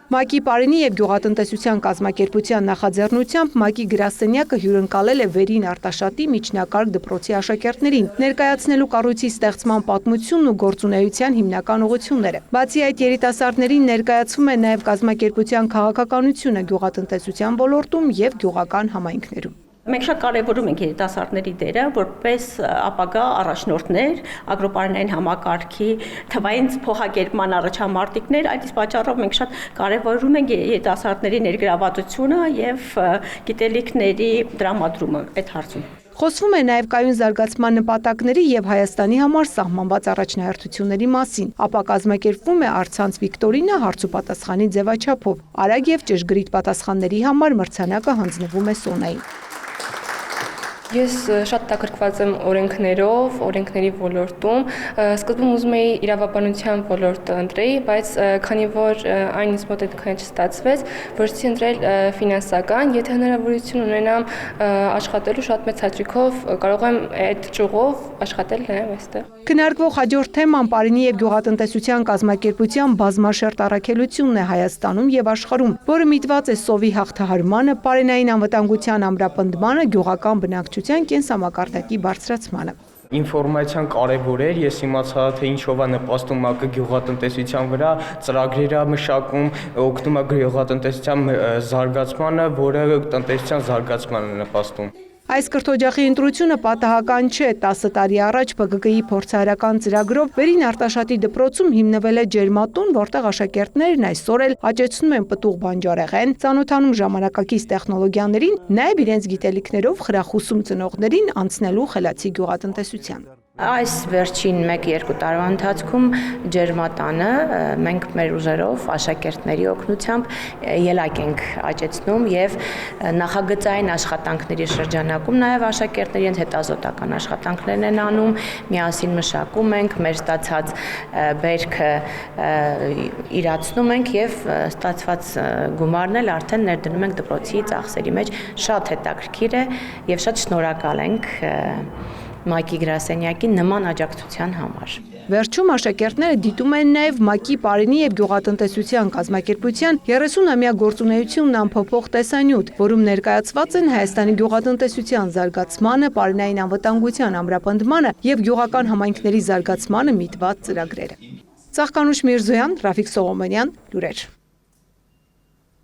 ՄԱԿ-ի Պարենի և գյուղատնտեսության կազմակերպության նախաձեռնությամբ ՄԱԿ-ի գրասենյակը հյուրընկալել է վերին Արտաշատի միջնակարգ դպրոցի աշակերտներին, ներկայացնելու կառույցի ստեղծման պատմությունն ու գործունեության հիմնական ուղղությունները։ Բացի այդ, երիտասարդներին ներկայացվում է նաև կազմակերպության քաղաքականությունը գյուղատնտեսության ոլորտում և գյուղական համայնքներում։ Մենք շատ կարևորում ենք երիտասարդների դերը որպես ապագա առաջնորդներ, ագրոպարենային համակարգի թվային փոխակերպման առաջամարտիկներ, այդ իսկ պատճառով մենք շատ կարևորում ենք երիտասարդների ներգրավվածությունը եւ գիտելիքների տրամադրումը այդ հարցում։ Խոսվում է նաև կայուն զարգացման նպատակների և Հայաստանի համար սահմանված առաջնահերթությունների մասին, ապա կազմակերպվում է առցանց վիկտորինա հարցուպատասխանի ձևաչափով։ Արագ և ճշգրիտ պատասխանների համար մրցանակը հանձնվում է Սոնային։ Ես շատ հետաքրքրված եմ օրենքներով, օրենքների ոլորտում։ Սկզբում ուզում էի իրավաբանության ոլորտը ընտրեի, բայց քանի որ այն ինձ մոտ այդքան չստացվեց, որոշեցի ընտրել ֆինանսական, եթե հնարավորություն ունենամ աշխատելու շատ մեծ հաճույքով կարող եմ այդ ճյուղով աշխատել նաև այստեղ։ Քննարկվող հաջորդ թեման Պարենի և գյուղատնտեսության կազմակերպության բազմաշերտ առաքելությունն է Հայաստանում և աշխարհում, որը միտված է սովի հաղթահարմանը, պարենային անվտանգության ամրապնդմանը, գյուղական բնակչության կենսամակարդակի բարձրացմանը։ Ինֆորմացիան կարևոր էր, ես իմացա, թե ինչով է նպաստում ՄԱԿ-ը գյուղատնտեսության վրա, ծրագրեր է մշակում, օգնում է գյուղատնտեսության զարգացմանը, որը տնտեսության զարգացմանը է նպաստում։ Այս կրթօջախի ընտրությունը պատահական չէ, 10 տարի առաջ ՊԳԿ-ի փորձարարական ծրագրով վերին Արտաշատի դպրոցում հիմնվել է ջերմատուն, որտեղ աշակերտներն այսօր էլ աճեցնում են պտուղ բանջարեղեն, ծանոթանում ժամանակակից տեխնոլոգիաներին, նաև իրենց գիտելիքներով խրախուսում ծնողներին անցնելու խելացի գյուղատնտեսության։ Այս վերջին 1-2 տարվա ընթացքում ջերմատանը մենք մեր ուժերով աշակերտների օգնությամբ ելակ ենք աճեցնում եւ նախագծային աշխատանքների շրջանակում նաեւ աշակերտների հետազոտական աշխատանքներն են անում, միասին մշակում ենք, մեր ստացած բերքը իրացնում ենք եւ ստացված գումարն էլ արդեն ներդնում ենք դպրոցի ծախսերի մեջ, շատ հետաքրքիր է եւ շատ շնորհակալ ենք ՄԱԿ-ի գրասենյակի նման աջակցության համար։ Վերջում աշակերտները դիտում են նաև ՄԱԿ-ի Պարենի և գյուղատնտեսության կազմակերպության 30-ամյա գործունեությունն անփոփոխ տեսանյութ, որում ներկայացված են Հայաստանի գյուղատնտեսության զարգացմանը, պարենային անվտանգության ամրապնդմանը և գյուղական համայնքների զարգացմանը միտված ծրագրերը։ Ծաղկանուշ Միրզոյան, Ռաֆիկ Սողոմոնյան, լուրեր։